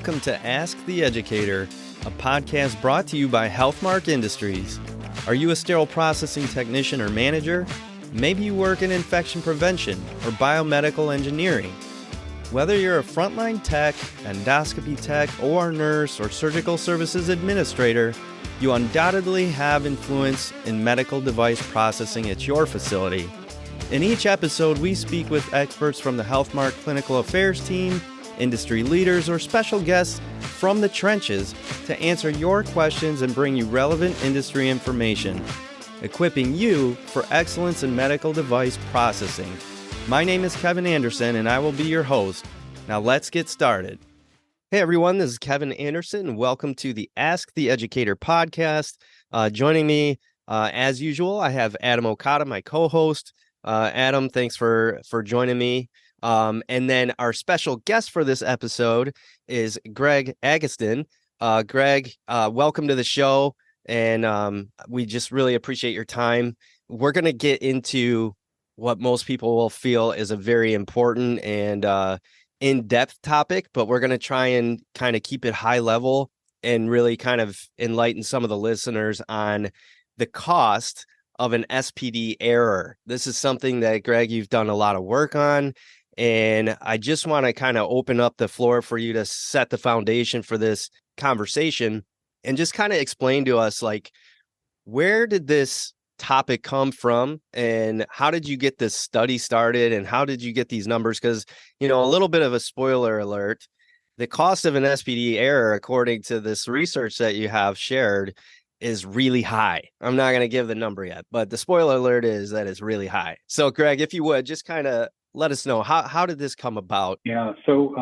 Welcome to Ask the Educator, a podcast brought to you by Healthmark Industries. Are you a sterile processing technician or manager? Maybe you work in infection prevention or biomedical engineering. Whether you're a frontline tech, endoscopy tech, OR nurse, or surgical services administrator, you undoubtedly have influence in medical device processing at your facility. In each episode, we speak with experts from the Healthmark Clinical Affairs team, industry leaders, or special guests from the trenches to answer your questions and bring you relevant industry information, equipping you for excellence in medical device processing. My name is Kevin Anderson, and I will be your host. Now let's get started. Hey everyone, this is Kevin Anderson, and welcome to the Ask the Educator podcast. Joining me, as usual, I have Adam Okada, my co-host. Adam, thanks for joining me. And then our special guest for this episode is Gregory Agoston. Gregg, welcome to the show, and we just really appreciate your time. We're going to get into what most people will feel is a very important and in-depth topic, but we're going to try and kind of keep it high level and really kind of enlighten some of the listeners on the cost of an SPD error. This is something that, Gregg, you've done a lot of work on. And I just want to kind of open up the floor for you to set the foundation for this conversation and just kind of explain to us, like, where did this topic come from and how did you get this study started and how did you get these numbers? Because, you know, a little bit of a spoiler alert, the cost of an SPD error, according to this research that you have shared, is really high. I'm not going to give the number yet, but the spoiler alert is that it's really high. So, Gregg, if you would, just kind of let us know, how did this come about? Yeah, so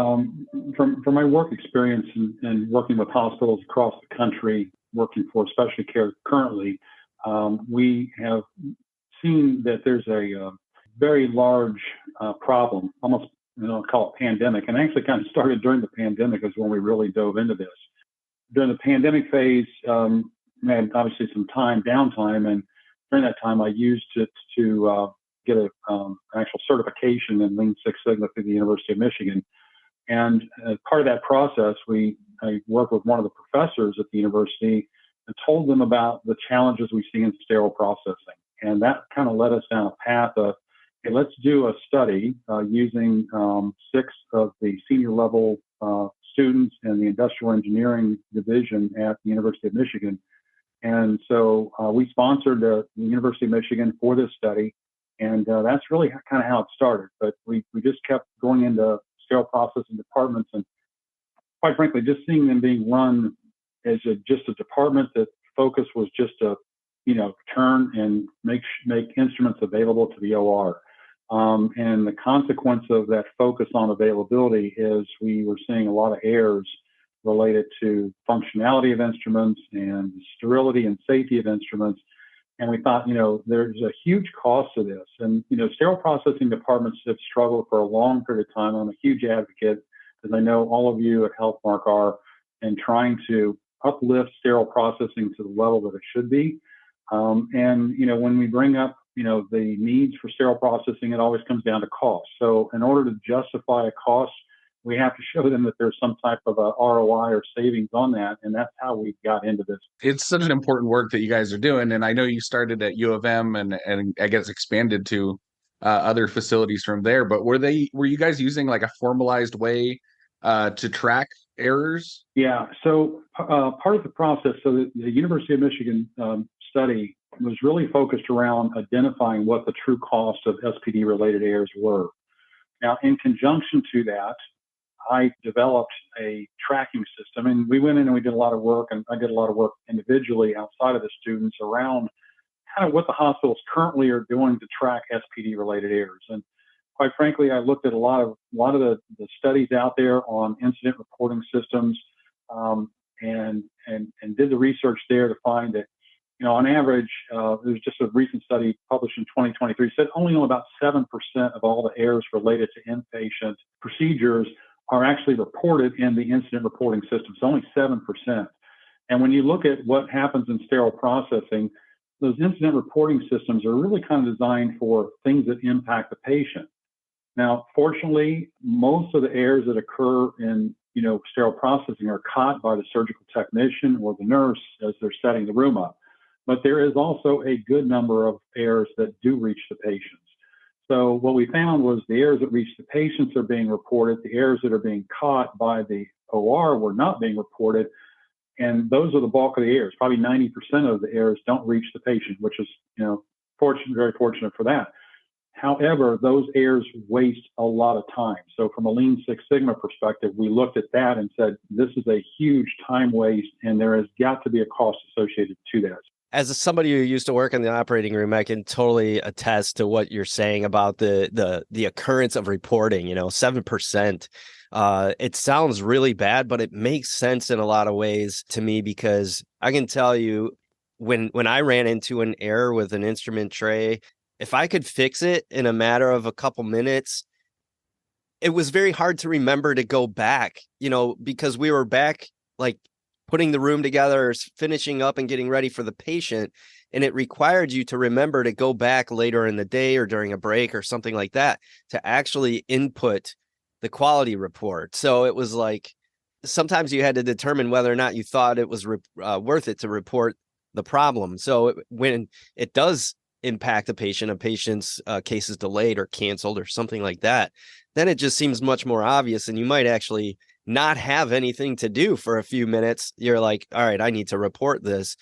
from my work experience and working with hospitals across the country, working for specialty care currently, we have seen that there's a very large problem, almost, call it pandemic, and actually kind of started during the pandemic is when we really dove into this. During the pandemic phase, we had obviously some downtime, and during that time I used it to get an actual certification in Lean Six Sigma through the University of Michigan. And as part of that process, I worked with one of the professors at the university and told them about the challenges we see in sterile processing. And that kind of led us down a path of, hey, let's do a study using 6 of the senior level students in the industrial engineering division at the University of Michigan. And so we sponsored the University of Michigan for this study. And that's really kind of how it started. But we just kept going into sterile processing departments, and quite frankly, just seeing them being run as just a department that focus was just to, turn and make instruments available to the OR. And the consequence of that focus on availability is we were seeing a lot of errors related to functionality of instruments and sterility and safety of instruments. And we thought, there's a huge cost to this. And, sterile processing departments have struggled for a long period of time. I'm a huge advocate, as I know all of you at Healthmark are, in trying to uplift sterile processing to the level that it should be. And, when we bring up, the needs for sterile processing, it always comes down to cost. So in order to justify a cost, we have to show them that there's some type of a ROI or savings on that. And that's how we got into this. It's such an important work that you guys are doing. And I know you started at U of M and I guess expanded to other facilities from there. But were you guys using like a formalized way to track errors? Yeah. So part of the process, so the University of Michigan study was really focused around identifying what the true cost of SPD related errors were. Now, in conjunction to that, I developed a tracking system, and we went in and we did a lot of work, and I did a lot of work individually outside of the students around kind of what the hospitals currently are doing to track SPD related errors. And quite frankly, I looked at a lot of the studies out there on incident reporting systems, and did the research there to find that, on average, there's just a recent study published in 2023 said only about 7% of all the errors related to inpatient procedures are actually reported in the incident reporting system. So only 7%. And when you look at what happens in sterile processing, those incident reporting systems are really kind of designed for things that impact the patient. Now, fortunately, most of the errors that occur in sterile processing are caught by the surgical technician or the nurse as they're setting the room up. But there is also a good number of errors that do reach the patients. So what we found was the errors that reach the patients are being reported. The errors that are being caught by the OR were not being reported. And those are the bulk of the errors. Probably 90% of the errors don't reach the patient, which is, very fortunate for that. However, those errors waste a lot of time. So from a Lean Six Sigma perspective, we looked at that and said, this is a huge time waste, and there has got to be a cost associated to that. As somebody who used to work in the operating room, I can totally attest to what you're saying about the occurrence of reporting. 7%. It sounds really bad, but it makes sense in a lot of ways to me, because I can tell you when I ran into an error with an instrument tray, if I could fix it in a matter of a couple minutes, it was very hard to remember to go back, because we were back like putting the room together, finishing up and getting ready for the patient. And it required you to remember to go back later in the day or during a break or something like that to actually input the quality report. So it was like, sometimes you had to determine whether or not you thought it was worth it to report the problem. So when it does impact a patient's case is delayed or canceled or something like that, then it just seems much more obvious, and you might actually not have anything to do for a few minutes. You're like, all right, I need to report this.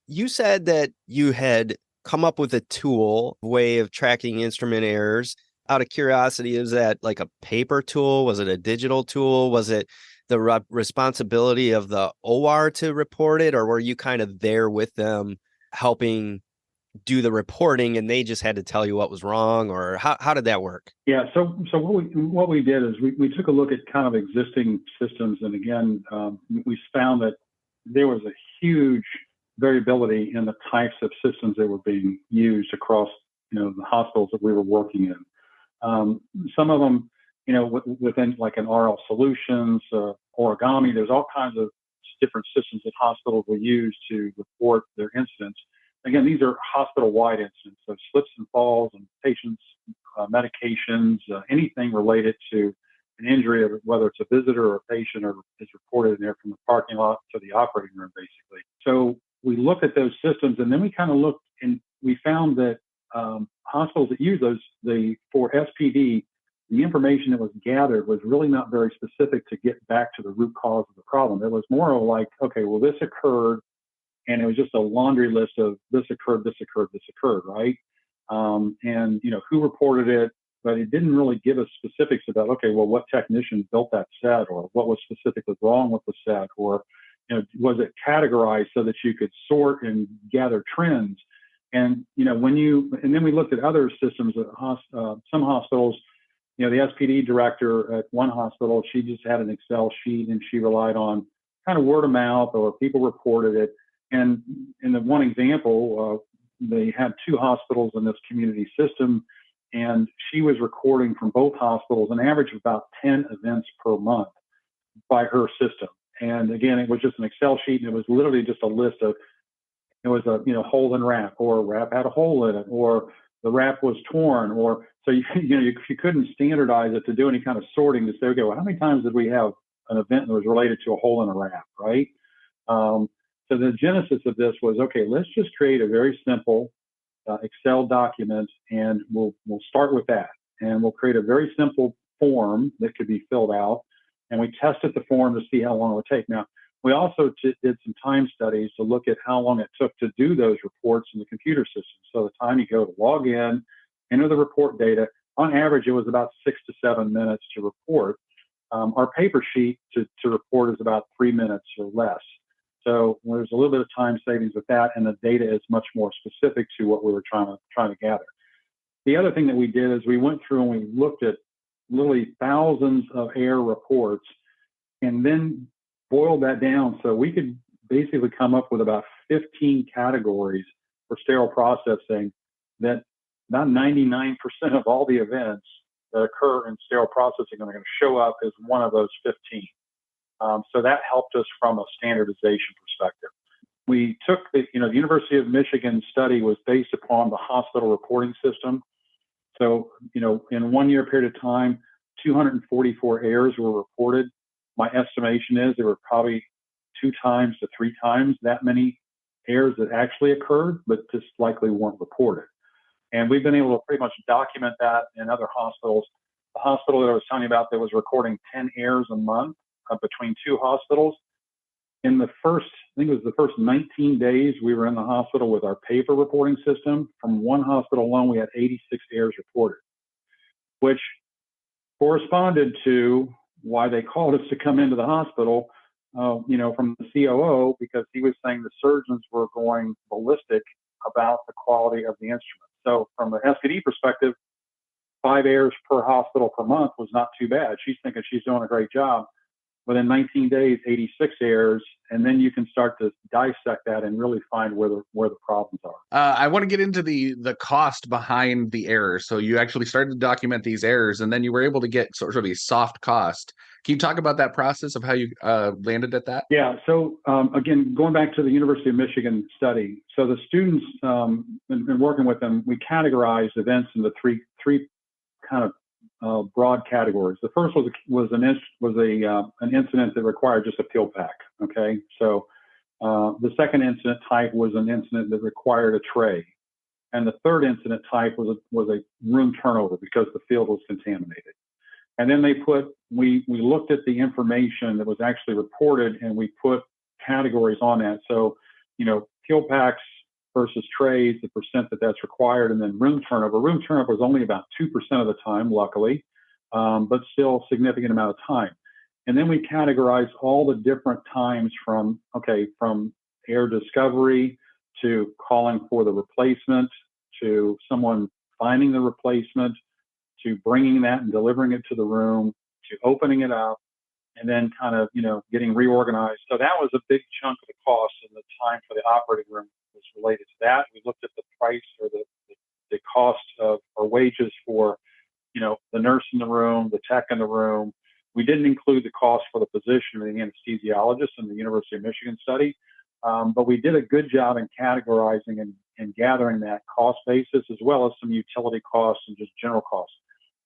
You said that you had come up with a way of tracking instrument errors. Out of curiosity, is that like a paper tool? Was it a digital tool? Was it the responsibility of the OR to report it, or were you kind of there with them helping do the reporting and they just had to tell you what was wrong, or how did that work? Yeah, so what we did is we took a look at kind of existing systems, and again, we found that there was a huge variability in the types of systems that were being used across the hospitals that we were working in. Some of them, within like an RL Solutions, Origami, there's all kinds of different systems that hospitals will use to report their incidents. Again, these are hospital-wide incidents, so slips and falls and patients, medications, anything related to an injury, whether it's a visitor or a patient, or is reported in there from the parking lot to the operating room, basically. So we looked at those systems, and then we kind of looked, and we found that hospitals that use those, for SPD, the information that was gathered was really not very specific to get back to the root cause of the problem. It was more like, okay, well, this occurred, and it was just a laundry list of this occurred, right? And who reported it, but it didn't really give us specifics about, okay, well, what technician built that set, or what was specifically wrong with the set, or was it categorized so that you could sort and gather trends? And and then we looked at other systems at some hospitals. The SPD director at one hospital, she just had an Excel sheet, and she relied on kind of word of mouth, or people reported it. And in the one example, they had two hospitals in this community system, and she was recording from both hospitals an average of about 10 events per month by her system. And again, it was just an Excel sheet, and it was literally just a list of, it was a hole in wrap, or a wrap had a hole in it, or the wrap was torn, or so you couldn't standardize it to do any kind of sorting to say, okay, well, how many times did we have an event that was related to a hole in a wrap, right? So the genesis of this was, okay, let's just create a very simple Excel document, and we'll start with that, and we'll create a very simple form that could be filled out, and we tested the form to see how long it would take. Now, we also did some time studies to look at how long it took to do those reports in the computer system. So the time you go to log in, enter the report data, on average, it was about 6 to 7 minutes to report. Our paper sheet to report is about 3 minutes or less. So there's a little bit of time savings with that, and the data is much more specific to what we were trying to gather. The other thing that we did is we went through and we looked at literally thousands of error reports, and then boiled that down so we could basically come up with about 15 categories for sterile processing, that about 99% of all the events that occur in sterile processing are going to show up as one of those 15. So that helped us from a standardization perspective. We took the University of Michigan study was based upon the hospital reporting system. So, in 1 year period of time, 244 errors were reported. My estimation is there were probably 2 to 3 times that many errors that actually occurred, but just likely weren't reported. And we've been able to pretty much document that in other hospitals. The hospital that I was telling you about that was recording 10 errors a month between 2 hospitals. In the first, I think it was the first 19 days we were in the hospital with our paper reporting system, from one hospital alone, we had 86 errors reported, which corresponded to why they called us to come into the hospital, from the COO, because he was saying the surgeons were going ballistic about the quality of the instrument. So from an SPD perspective, 5 errors per hospital per month was not too bad. She's thinking she's doing a great job. Within 19 days, 86 errors, and then you can start to dissect that and really find where the problems are. I want to get into the cost behind the errors. So you actually started to document these errors, and then you were able to get sort of a soft cost. Can you talk about that process of how you landed at that? Yeah. So again, going back to the University of Michigan study, so the students, in working with them, we categorized events into three kind of broad categories. The first was an incident that required just a peel pack. Okay, so the second incident type was an incident that required a tray, and the third incident type was a room turnover because the field was contaminated. And then we looked at the information that was actually reported, and we put categories on that. So peel packs versus trays, the percent that's required, and then room turnover. Room turnover is only about 2% of the time, luckily, but still a significant amount of time. And then we categorize all the different times from error discovery to calling for the replacement, to someone finding the replacement, to bringing that and delivering it to the room, to opening it up, and then kind of, getting reorganized. So that was a big chunk of the cost, and the time for the operating room was related to that. We looked at the price or the cost of or wages for, the nurse in the room, the tech in the room. We didn't include the cost for the physician or the anesthesiologist in the University of Michigan study, but we did a good job in categorizing and gathering that cost basis, as well as some utility costs and just general costs.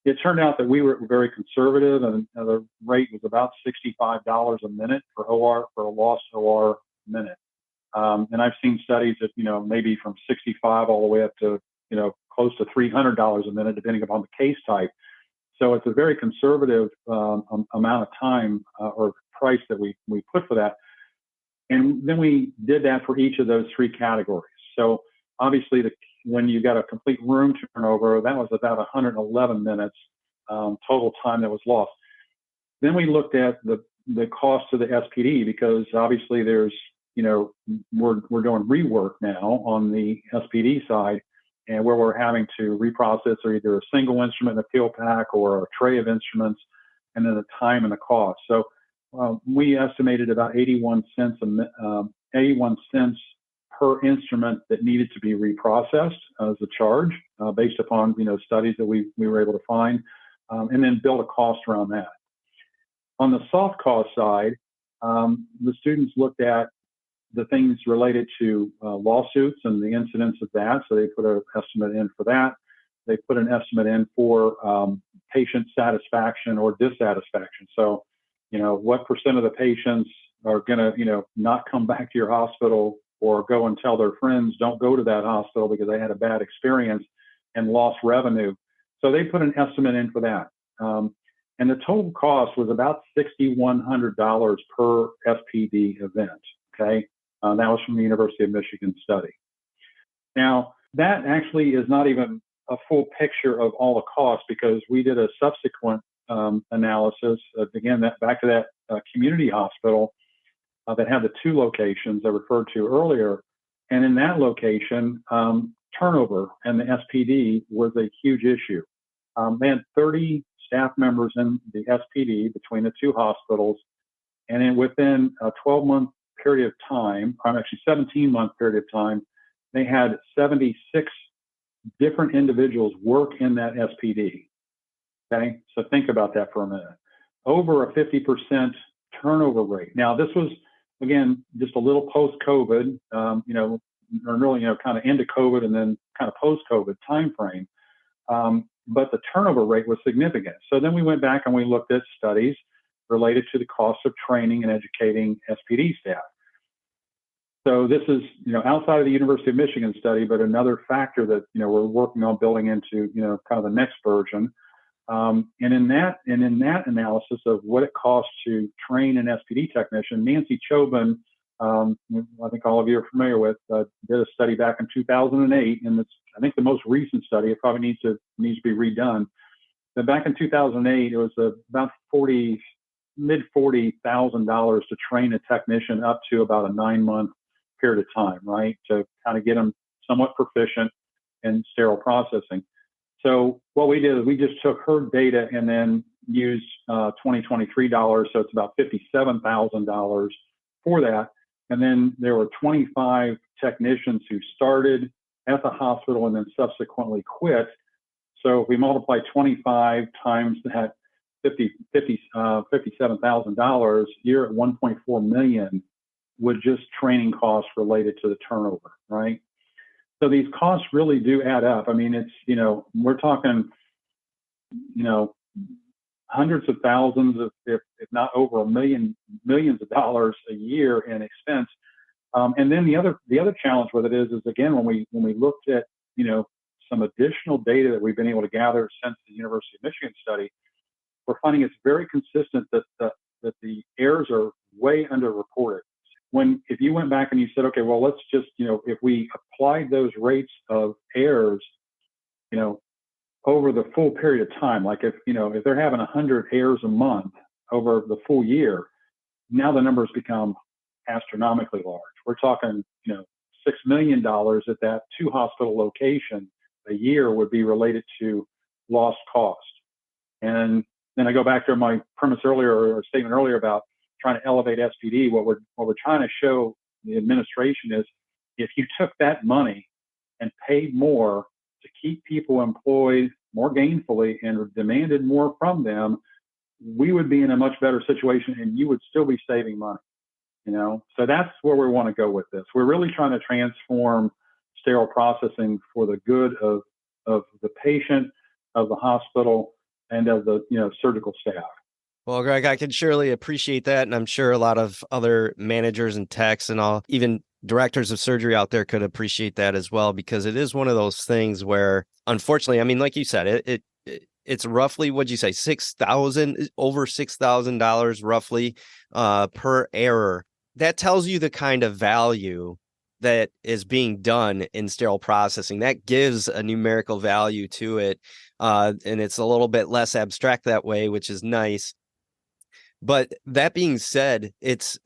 It turned out that we were very conservative, and the rate was about $65 a minute for a lost OR minute. And I've seen studies that, maybe from 65 all the way up to, close to $300 a minute, depending upon the case type. So it's a very conservative amount of time or price that we put for that. And then we did that for each of those 3 categories. So obviously, when you got a complete room turnover, that was about 111 minutes total time that was lost. Then we looked at the cost of the SPD, because obviously there's, we're doing rework now on the SPD side, and where we're having to reprocess or either a single instrument in a peel pack or a tray of instruments, and then the time and the cost. So we estimated about 81 cents per instrument that needed to be reprocessed as a charge, based upon studies that we were able to find, and then build a cost around that. On the soft cost side, the students looked at the things related to lawsuits and the incidents of that. So they put an estimate in for that. They put an estimate in for patient satisfaction or dissatisfaction. So, what percent of the patients are going to, not come back to your hospital or go and tell their friends, don't go to that hospital because they had a bad experience and lost revenue. So they put an estimate in for that. And the total cost was about $6,100 per SPD event. Okay. That was from the University of Michigan study. Now, that actually is not even a full picture of all the costs, because we did a subsequent analysis, again, back to that community hospital that had the 2 locations I referred to earlier. And in that location, turnover and the SPD was a huge issue. They had 30 staff members in the SPD between the 2 hospitals, and then within a 12-month period of time, actually 17-month period of time, they had 76 different individuals work in that SPD. Okay, so think about that for a minute. Over a 50% turnover rate. Now, this was, again, just a little post-COVID, or really, kind of into COVID and then kind of post-COVID timeframe. But the turnover rate was significant. So then we went back and we looked at studies related to the cost of training and educating SPD staff. So this is, outside of the University of Michigan study, but another factor that, we're working on building into, kind of the next version. And in that analysis of what it costs to train an SPD technician, Nancy Chobin, I think all of you are familiar with, did a study back in 2008, and it's, I think, the most recent study. It probably needs to be redone. But back in 2008, it was about mid $40,000 to train a technician up to about a 9-month period of time, right? To kind of get them somewhat proficient in sterile processing. So what we did is we just took her data and then used 2023 dollars, so it's about $57,000 for that. And then there were 25 technicians who started at the hospital and then subsequently quit. So if we multiply 25 times that $57,000, you're at $1.4 million with just training costs related to the turnover, right? So these costs really do add up. I mean, it's, we're talking, hundreds of thousands of, if not over millions of dollars a year in expense. And then the other challenge with it is again, when we looked at, some additional data that we've been able to gather since the University of Michigan study, we're finding it's very consistent that the errors are way underreported. If you went back and you said, okay, well, let's just, if we applied those rates of errors, over the full period of time, like if they're having 100 errors a month over the full year, now the numbers become astronomically large. We're talking, $6 million at that 2-hospital location a year would be related to lost cost. And then I go back to my premise earlier, or statement earlier, about trying to elevate SPD. What we're trying to show the administration is, if you took that money and paid more to keep people employed more gainfully and demanded more from them, we would be in a much better situation, and you would still be saving money. So that's where we want to go with this. We're really trying to transform sterile processing for the good of the patient, of the hospital, and of the surgical staff. Well, Greg, I can surely appreciate that, and I'm sure a lot of other managers and techs and all, even directors of surgery out there, could appreciate that as well, because it is one of those things where, unfortunately, I mean, like you said, it's roughly, what'd you say, over $6,000 roughly per error. That tells you the kind of value that is being done in sterile processing. That gives a numerical value to it, and it's a little bit less abstract that way, which is nice. But that being said, it's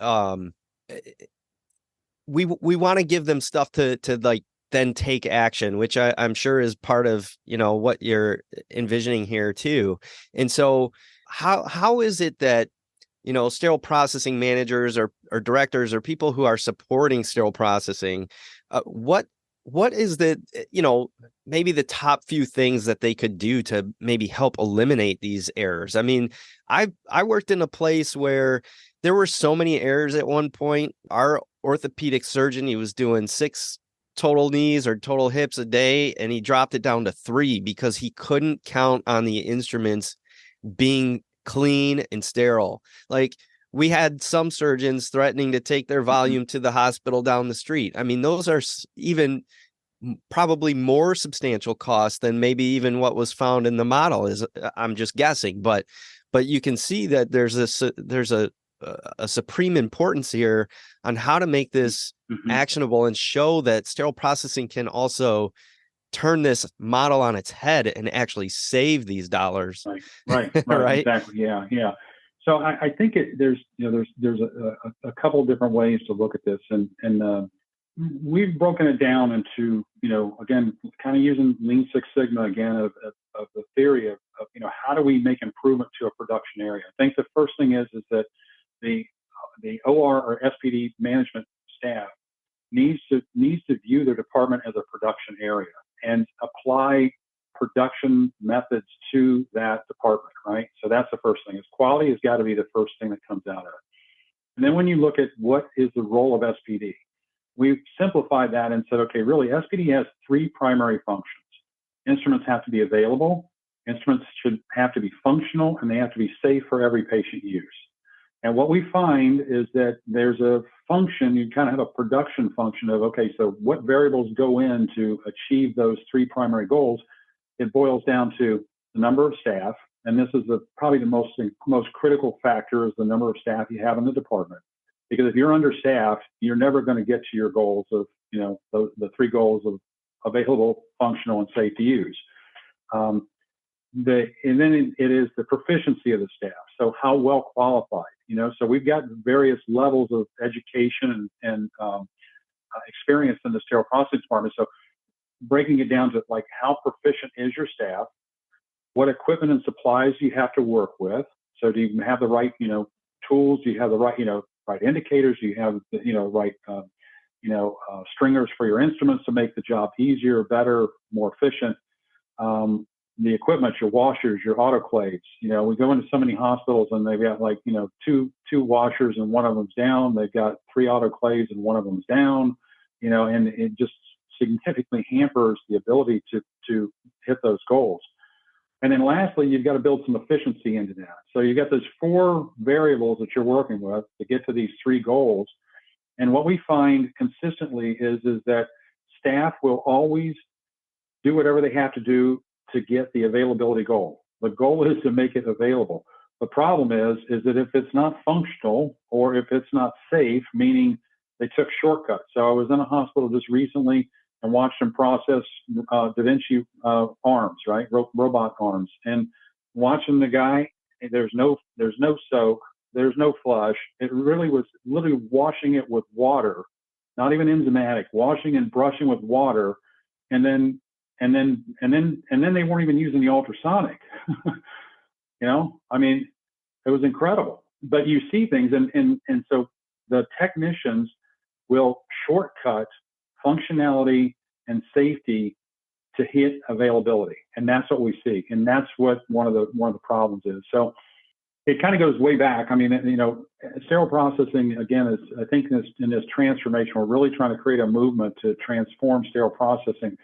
we want to give them stuff to like then take action, which I'm sure is part of what you're envisioning here too. And so how is it that sterile processing managers or directors or people who are supporting sterile processing, what is the, maybe the top few things that they could do to maybe help eliminate these errors? I mean, I worked in a place where there were so many errors at one point. Our orthopedic surgeon, he was doing 6 total knees or total hips a day, and he dropped it down to 3 because he couldn't count on the instruments being clean and sterile. Like, we had some surgeons threatening to take their volume to the hospital down the street. I mean, those are even probably more substantial costs than maybe even what was found in the model. I'm just guessing, but you can see that there's a supreme importance here on how to make this actionable and show that sterile processing can also turn this model on its head and actually save these dollars. Right. Right? Exactly. Yeah. So I think there's a couple of different ways to look at this, and we've broken it down into, again, kind of using Lean Six Sigma again, of the theory of how do we make improvement to a production area. I think the first thing is that the OR or SPD management staff needs to view their department as a production area and apply production methods to that department, right? So that's the first thing. Quality has got to be the first thing that comes out of it. And then when you look at what is the role of SPD, we've simplified that and said, okay, really, SPD has 3 primary functions. Instruments have to be available, instruments should have to be functional, and they have to be safe for every patient use. And what we find is that there's a function, you kind of have a production function of, okay, so what variables go in to achieve those three primary goals? It boils down to the number of staff, and this is probably the most critical factor is the number of staff you have in the department. Because if you're understaffed, you're never going to get to your goals of, the three goals of available, functional, and safe to use. And then it is the proficiency of the staff. So how well qualified, so we've got various levels of education and experience in the sterile processing department. So breaking it down to like how proficient is your staff, what equipment and supplies you have to work with. So do you have the right, tools? Do you have the right, right indicators? Do you have the, right, stringers for your instruments to make the job easier, better, more efficient? The equipment, your washers, your autoclaves. We go into so many hospitals and they've got like, two washers and one of them's down. They've got 3 autoclaves and one of them's down, and it just significantly hampers the ability to hit those goals. And then lastly, you've got to build some efficiency into that. So you've got those 4 variables that you're working with to get to these 3 goals. And what we find consistently is that staff will always do whatever they have to do to get the availability goal. The goal is to make it available. The problem is that if it's not functional or if it's not safe, meaning they took shortcuts. So I was in a hospital just recently and watched them process Da Vinci arms, right? Robot arms. And watching the guy, there's no soak, there's no flush. It really was literally washing it with water, not even enzymatic, washing and brushing with water, and then they weren't even using the ultrasonic. I mean, it was incredible. But you see things, and so the technicians will shortcut functionality and safety to hit availability, and that's what we see, and that's what one of the problems is. So it kind of goes way back. I mean, sterile processing again is, I think, in this transformation, we're really trying to create a movement to transform sterile processing.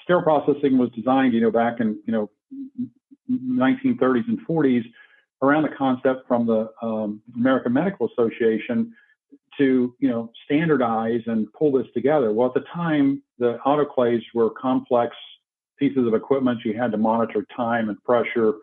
Sterile processing was designed, back in 1930s and 40s, around the concept from the American Medical Association to standardize and pull this together. Well, at the time, the autoclaves were complex pieces of equipment. You had to monitor time and pressure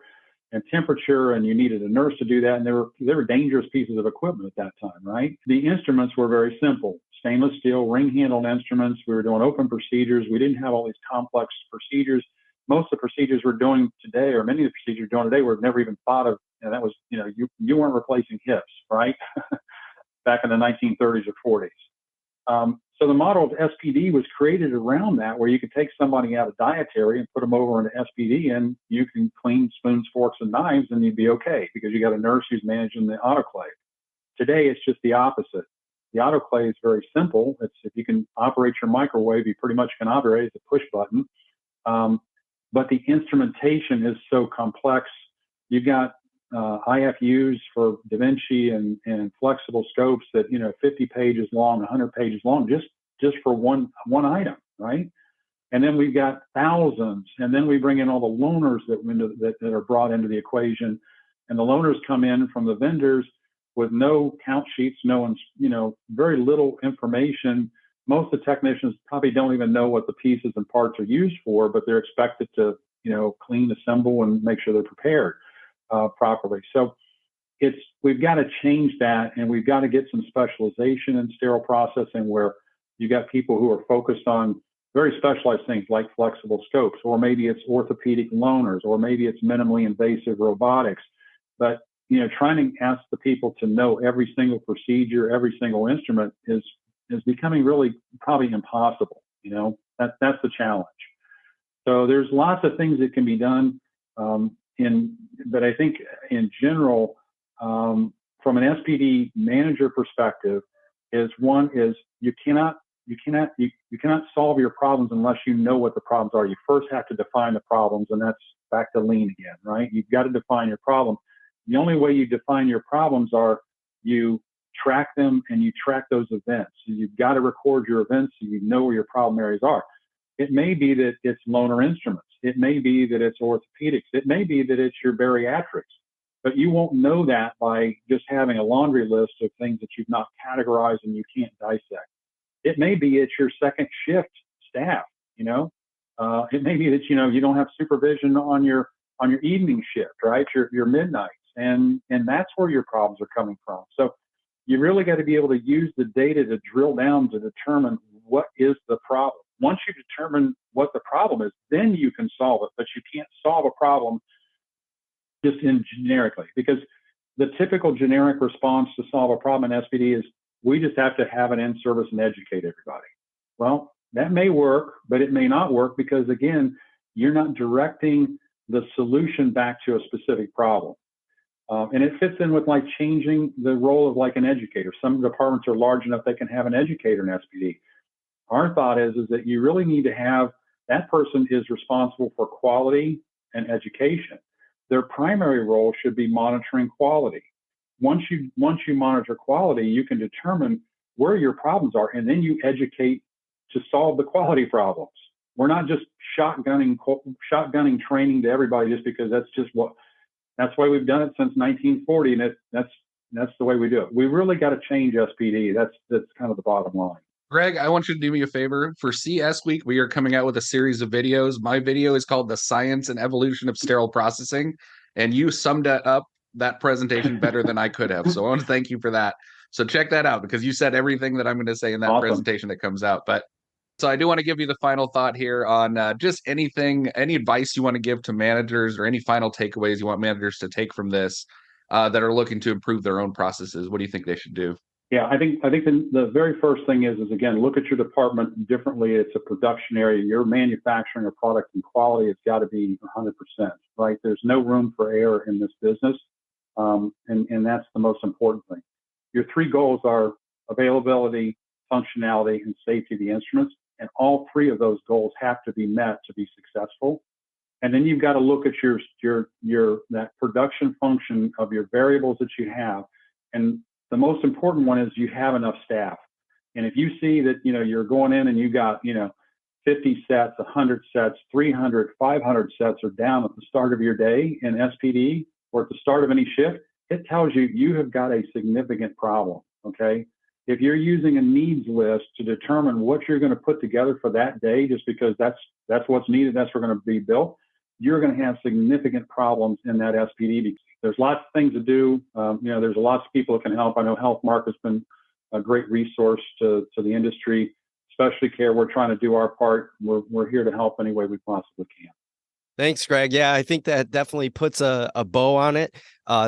and temperature, and you needed a nurse to do that. And they were dangerous pieces of equipment at that time, right? The instruments were very simple: stainless steel, ring-handled instruments. We were doing open procedures. We didn't have all these complex procedures. Most of the procedures we're doing today, or many of the procedures we're doing today, were never even thought of. And that was, you weren't replacing hips, right? Back in the 1930s or 40s. So the model of SPD was created around that, where you could take somebody out of dietary and put them over into SPD, and you can clean spoons, forks, and knives, and you'd be okay because you got a nurse who's managing the autoclave. Today, it's just the opposite. The autoclave is very simple. It's, if you can operate your microwave, you pretty much can operate it. It's a push button. But the instrumentation is so complex. You've got IFUs for Da Vinci and flexible scopes that 50 pages long, 100 pages long, just for one item, right? And then we've got thousands, and then we bring in all the loaners that are brought into the equation, and the loaners come in from the vendors with no count sheets, very little information. Most of the technicians probably don't even know what the pieces and parts are used for, but they're expected to clean, assemble, and make sure they're prepared properly. So we've got to change that, and we've got to get some specialization in sterile processing, where you got people who are focused on very specialized things like flexible scopes, or maybe it's orthopedic loaners, or maybe it's minimally invasive robotics. But trying to ask the people to know every single procedure, every single instrument is becoming really probably impossible. That's the challenge. So there's lots of things that can be done. But I think in general, from an SPD manager perspective, you cannot solve your problems unless you know what the problems are. You first have to define the problems, and that's back to lean again, right? You've got to define your problem. The only way you define your problems are you track them, and you track those events. So you've got to record your events so you know where your problem areas are. It may be that it's loaner instruments. It may be that it's orthopedics. It may be that it's your bariatrics. But you won't know that by just having a laundry list of things that you've not categorized and you can't dissect. It may be it's your second shift staff, you know. It may be that, you know, you don't have supervision on your evening shift, right? Your midnights, and that's where your problems are coming from. So you really got to be able to use the data to drill down to determine what is the problem. Once you determine what the problem is, then you can solve it. But you can't solve a problem just generically, because the typical generic response to solve a problem in SPD is we just have to have an in-service and educate everybody. Well, that may work, but it may not work because, again, you're not directing the solution back to a specific problem. And it fits in with like changing the role of like an educator. Some departments are large enough they can have an educator in SPD. Our thought is that you really need to have that person is responsible for quality and education. Their primary role should be monitoring quality. Once you monitor quality, you can determine where your problems are, and then you educate to solve the quality problems. We're not just shotgunning training to everybody just because that's the way we've done it since 1940, and that's the way we do it. We really got to change SPD. That's kind of the bottom line. Greg, I want you to do me a favor. For CS Week, we are coming out with a series of videos. My video is called The Science and Evolution of Sterile Processing, and you summed up that presentation better than I could have. So I want to thank you for that. So check that out, because you said everything that I'm going to say in that presentation that comes out. But so I do want to give you the final thought here on just any advice you want to give to managers, or any final takeaways you want managers to take from this that are looking to improve their own processes. What do you think they should do? Yeah, I think the very first thing is again, look at your department differently. It's a production area. You're manufacturing a product, and quality has got to be 100%, right? There's no room for error in this business, and that's the most important thing. Your three goals are availability, functionality, and safety of the instruments, and all three of those goals have to be met to be successful. And then you've got to look at that production function of your variables that you have, and the most important one is you have enough staff. And if you see that, you know, you're going in and you got, you know, 50 sets, 100 sets, 300, 500 sets are down at the start of your day in SPD or at the start of any shift, it tells you you have got a significant problem, okay? If you're using a needs list to determine what you're going to put together for that day, just because that's what's needed, that's what's going to be built, you're going to have significant problems in that SPD. There's lots of things to do. You know, there's lots of people that can help. I know Healthmark has been a great resource to the industry. Specialty care, we're trying to do our part. We're here to help any way we possibly can. Thanks, Greg. Yeah, I think that definitely puts a bow on it.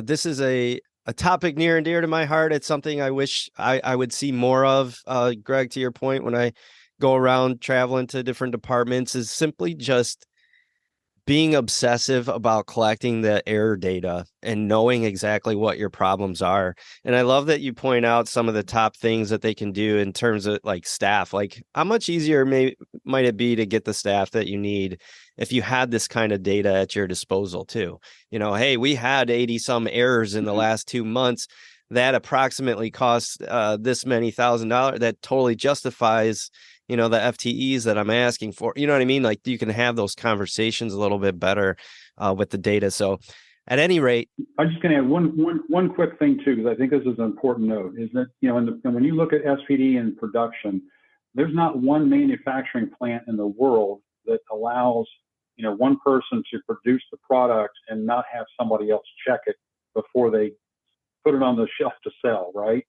This is a topic near and dear to my heart. It's something I wish I would see more of. Greg, to your point, when I go around traveling to different departments, is simply just being obsessive about collecting the error data and knowing exactly what your problems are. And I love that you point out some of the top things that they can do in terms of like staff. Like, how much easier might it be to get the staff that you need if you had this kind of data at your disposal too? You know, hey, we had 80 some errors in the last 2 months. That approximately costs this many $1,000. That totally justifies, you know, the FTEs that I'm asking for. You know what I mean? Like, you can have those conversations a little bit better with the data. So at any rate, I'm just going to add one quick thing too, because I think this is an important note, is that, you know, and when you look at SPD in production, there's not one manufacturing plant in the world that allows, you know, one person to produce the product and not have somebody else check it before they put it on the shelf to sell, right?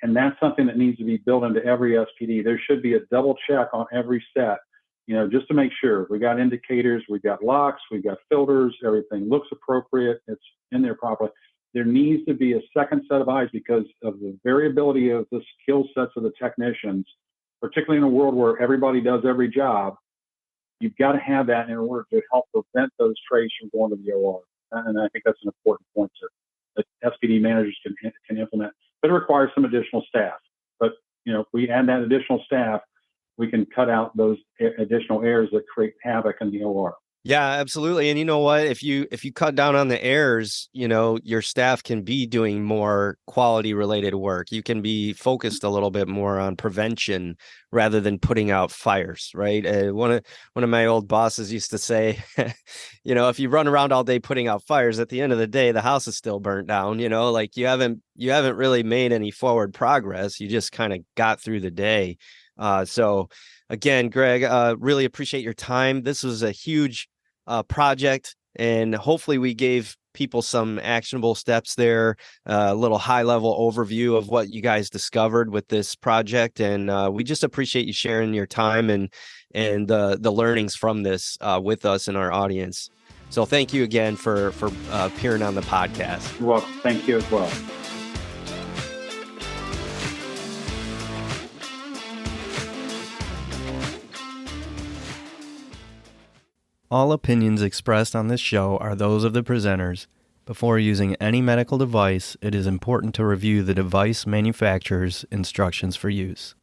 And that's something that needs to be built into every SPD. There should be a double check on every set, you know, just to make sure we got indicators, we got locks, we got filters, everything looks appropriate, it's in there properly. There needs to be a second set of eyes because of the variability of the skill sets of the technicians, particularly in a world where everybody does every job. You've got to have that in order to help prevent those trays from going to the OR. And I think that's an important point that SPD managers can implement. But it requires some additional staff. But, you know, if we add that additional staff, we can cut out those additional errors that create havoc in the OR. Yeah, absolutely. And you know what? If you cut down on the errors, your staff can be doing more quality related work. You can be focused a little bit more on prevention rather than putting out fires, right? One of my old bosses used to say, if you run around all day putting out fires, at the end of the day, the house is still burnt down, like you haven't really made any forward progress. You just kind of got through the day. So again, Greg, really appreciate your time. This was a huge project, and hopefully we gave people some actionable steps there, a little high level overview of what you guys discovered with this project, and we just appreciate you sharing your time and the learnings from this with us and our audience. So thank you again for appearing on the podcast. Well, thank you as well. All opinions expressed on this show are those of the presenters. Before using any medical device, it is important to review the device manufacturer's instructions for use.